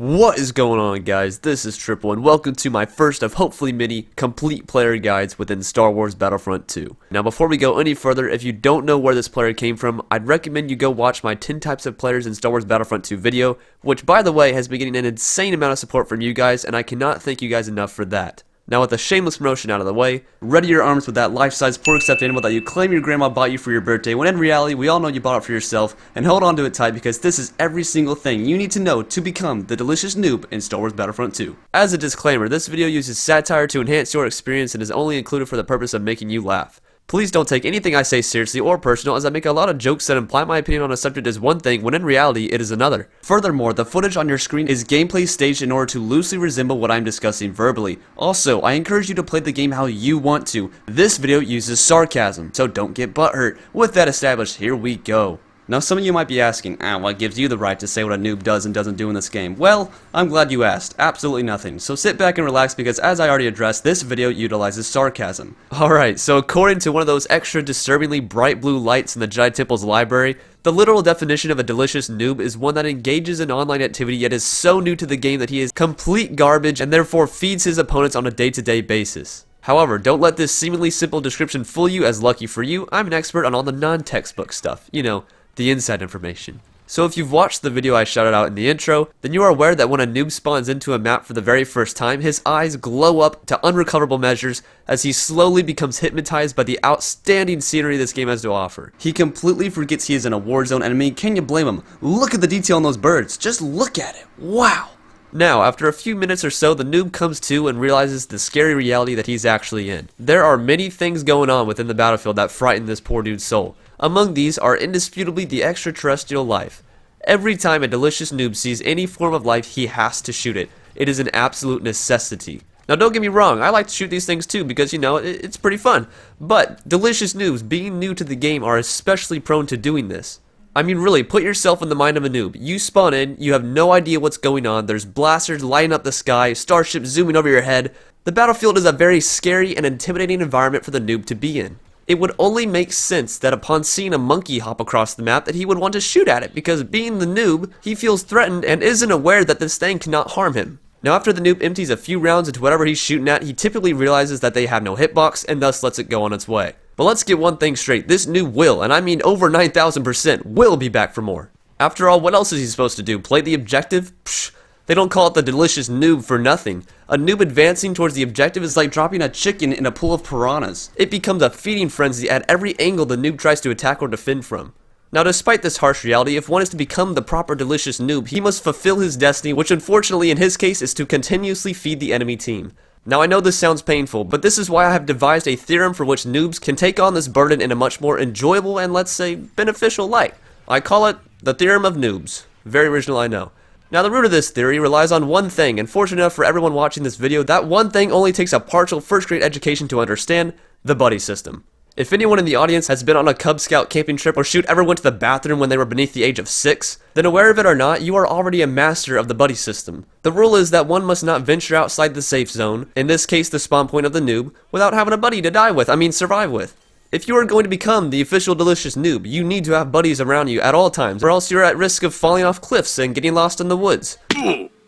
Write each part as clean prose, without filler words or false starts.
What is going on, guys? This is Trypal and welcome to my first of hopefully many complete player guides within Star Wars Battlefront 2. Now before we go any further, if you don't know where this player came from, I'd recommend you go watch my 10 types of players in Star Wars Battlefront 2 video, which by the way has been getting an insane amount of support from you guys, and I cannot thank you guys enough for that. Now with the shameless promotion out of the way, ready your arms with that life-size pork stuffed animal that you claim your grandma bought you for your birthday, when in reality we all know you bought it for yourself, and hold on to it tight because this is every single thing you need to know to become the delicious noob in Star Wars Battlefront 2. As a disclaimer, this video uses satire to enhance your experience and is only included for the purpose of making you laugh. Please don't take anything I say seriously or personal, as I make a lot of jokes that imply my opinion on a subject is one thing when in reality it is another. Furthermore, the footage on your screen is gameplay staged in order to loosely resemble what I'm discussing verbally. Also, I encourage you to play the game how you want to. This video uses sarcasm, so don't get butthurt. With that established, here we go. Now some of you might be asking, what gives you the right to say what a noob does and doesn't do in this game? Well, I'm glad you asked. Absolutely nothing. So sit back and relax because as I already addressed, this video utilizes sarcasm. Alright, so according to one of those extra disturbingly bright blue lights in the Jedi Temple's library, the literal definition of a delicious noob is one that engages in online activity yet is so new to the game that he is complete garbage and therefore feeds his opponents on a day-to-day basis. However, don't let this seemingly simple description fool you, as lucky for you, I'm an expert on all the non-textbook stuff. You know, the inside information. So if you've watched the video I shouted out in the intro, then you are aware that when a noob spawns into a map for the very first time, his eyes glow up to unrecoverable measures as he slowly becomes hypnotized by the outstanding scenery this game has to offer. He completely forgets he is in a war zone, and I mean, can you blame him? Look at the detail on those birds. Just look at it. Wow. Now, after a few minutes or so, the noob comes to and realizes the scary reality that he's actually in. There are many things going on within the battlefield that frighten this poor dude's soul. Among these are indisputably the extraterrestrial life. Every time a delicious noob sees any form of life, he has to shoot it. It is an absolute necessity. Now don't get me wrong, I like to shoot these things too because, you know, it's pretty fun. But delicious noobs, being new to the game, are especially prone to doing this. I mean really, put yourself in the mind of a noob. You spawn in, you have no idea what's going on, there's blasters lighting up the sky, starships zooming over your head. The battlefield is a very scary and intimidating environment for the noob to be in. It would only make sense that upon seeing a monkey hop across the map that he would want to shoot at it, because being the noob, he feels threatened and isn't aware that this thing cannot harm him. Now after the noob empties a few rounds into whatever he's shooting at, he typically realizes that they have no hitbox and thus lets it go on its way. But let's get one thing straight, this noob will, and I mean over 9,000%, will be back for more. After all, what else is he supposed to do? Play the objective? Psh. They don't call it the delicious noob for nothing. A noob advancing towards the objective is like dropping a chicken in a pool of piranhas. It becomes a feeding frenzy at every angle the noob tries to attack or defend from. Now despite this harsh reality, if one is to become the proper delicious noob, he must fulfill his destiny, which unfortunately in his case is to continuously feed the enemy team. Now I know this sounds painful, but this is why I have devised a theorem for which noobs can take on this burden in a much more enjoyable and, let's say, beneficial light. I call it the Theorem of Noobs. Very original, I know. Now the root of this theory relies on one thing, and fortunate enough for everyone watching this video, that one thing only takes a partial first grade education to understand: the buddy system. If anyone in the audience has been on a Cub Scout camping trip or shoot ever went to the bathroom when they were beneath the age of 6, then aware of it or not, you are already a master of the buddy system. The rule is that one must not venture outside the safe zone, in this case the spawn point of the noob, without having a buddy to survive with. If you are going to become the official delicious noob, you need to have buddies around you at all times, or else you're at risk of falling off cliffs and getting lost in the woods.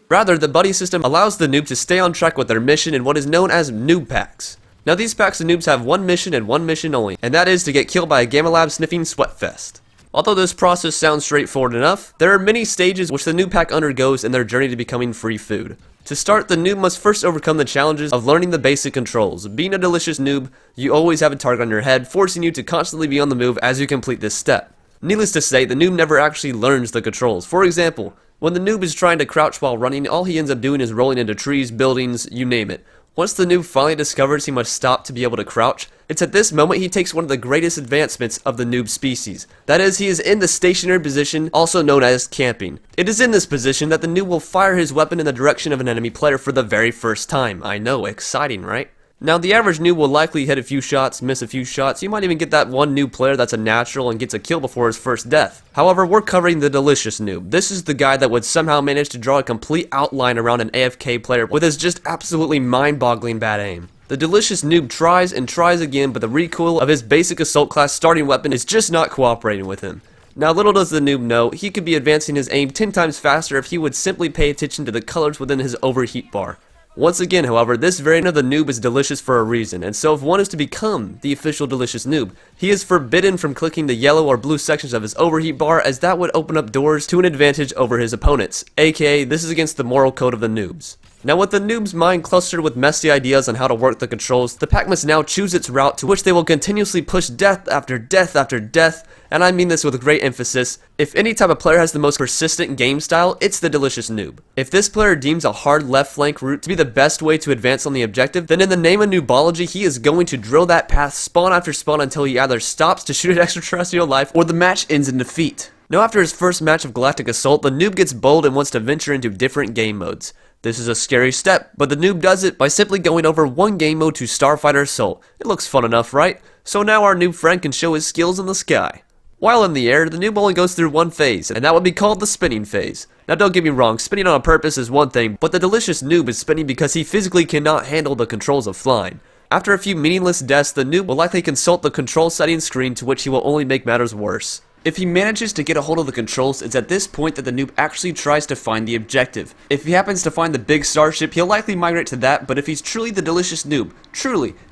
Rather, the buddy system allows the noob to stay on track with their mission in what is known as noob packs. Now these packs of noobs have one mission and one mission only, and that is to get killed by a Gamma Lab sniffing sweatfest. Although this process sounds straightforward enough, there are many stages which the noob pack undergoes in their journey to becoming free food. To start, the noob must first overcome the challenges of learning the basic controls. Being a delicious noob, you always have a target on your head, forcing you to constantly be on the move as you complete this step. Needless to say, the noob never actually learns the controls. For example, when the noob is trying to crouch while running, all he ends up doing is rolling into trees, buildings, you name it. Once the noob finally discovers he must stop to be able to crouch, it's at this moment he takes one of the greatest advancements of the noob species. That is, he is in the stationary position, also known as camping. It is in this position that the noob will fire his weapon in the direction of an enemy player for the very first time. I know, exciting, right? Now the average noob will likely hit a few shots, miss a few shots. You might even get that one noob player that's a natural and gets a kill before his first death. However, we're covering the delicious noob. This is the guy that would somehow manage to draw a complete outline around an AFK player with his just absolutely mind-boggling bad aim. The delicious noob tries and tries again, but the recoil of his basic assault class starting weapon is just not cooperating with him. Now little does the noob know, he could be advancing his aim 10 times faster if he would simply pay attention to the colors within his overheat bar. Once again, however, this variant of the noob is delicious for a reason, and so if one is to become the official delicious noob, he is forbidden from clicking the yellow or blue sections of his overheat bar, as that would open up doors to an advantage over his opponents, aka this is against the moral code of the noobs. Now with the noob's mind clustered with messy ideas on how to work the controls, the pack must now choose its route to which they will continuously push death after death after death, and I mean this with great emphasis. If any type of player has the most persistent game style, it's the delicious noob. If this player deems a hard left flank route to be the best way to advance on the objective, then in the name of noobology, he is going to drill that path spawn after spawn until he either stops to shoot at extraterrestrial life or the match ends in defeat. Now after his first match of Galactic Assault, the noob gets bold and wants to venture into different game modes. This is a scary step, but the noob does it by simply going over one game mode to Starfighter Assault. It looks fun enough, right? So now our noob friend can show his skills in the sky. While in the air, the noob only goes through one phase, and that would be called the spinning phase. Now don't get me wrong, spinning on purpose is one thing, but the delicious noob is spinning because he physically cannot handle the controls of flying. After a few meaningless deaths, the noob will likely consult the control settings screen, to which he will only make matters worse. If he manages to get a hold of the controls, it's at this point that the noob actually tries to find the objective. If he happens to find the big starship, he'll likely migrate to that, but if he's truly the delicious noob,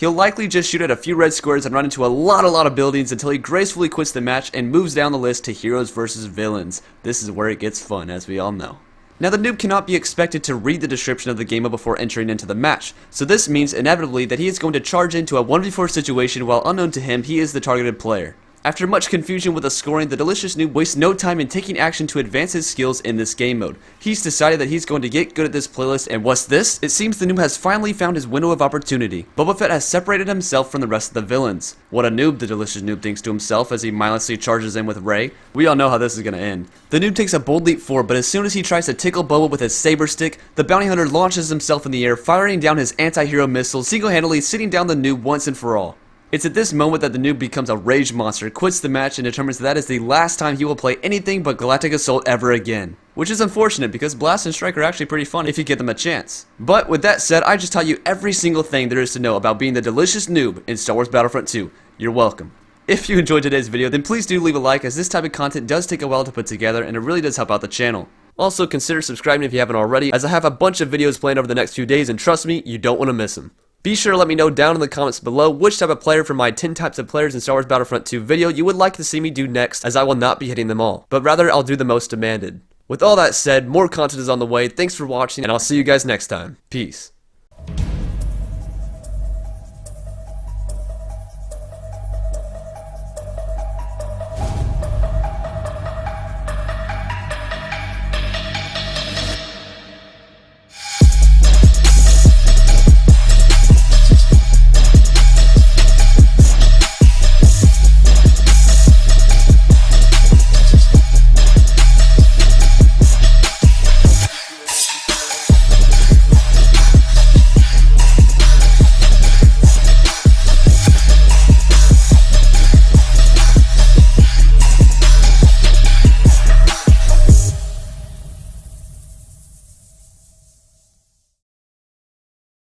he'll likely just shoot at a few red squares and run into a lot of buildings until he gracefully quits the match and moves down the list to heroes versus villains. This is where it gets fun, as we all know. Now the noob cannot be expected to read the description of the game mode before entering into the match, so this means inevitably that he is going to charge into a 1v4 situation while unknown to him, he is the targeted player. After much confusion with the scoring, the delicious noob wastes no time in taking action to advance his skills in this game mode. He's decided that he's going to get good at this playlist, and what's this? It seems the noob has finally found his window of opportunity. Boba Fett has separated himself from the rest of the villains. What a noob, the delicious noob thinks to himself as he mindlessly charges in with Rey. We all know how this is going to end. The noob takes a bold leap forward, but as soon as he tries to tickle Boba with his saber stick, the bounty hunter launches himself in the air, firing down his anti-hero missiles, single-handedly sitting down the noob once and for all. It's at this moment that the noob becomes a rage monster, quits the match, and determines that is the last time he will play anything but Galactic Assault ever again. Which is unfortunate, because Blast and Strike are actually pretty fun if you give them a chance. But with that said, I just taught you every single thing there is to know about being the delicious noob in Star Wars Battlefront 2. You're welcome. If you enjoyed today's video, then please do leave a like, as this type of content does take a while to put together, and it really does help out the channel. Also, consider subscribing if you haven't already, as I have a bunch of videos planned over the next few days, and trust me, you don't want to miss them. Be sure to let me know down in the comments below which type of player from my 10 types of players in Star Wars Battlefront 2 video you would like to see me do next, as I will not be hitting them all, but rather I'll do the most demanded. With all that said, more content is on the way, thanks for watching, and I'll see you guys next time. Peace.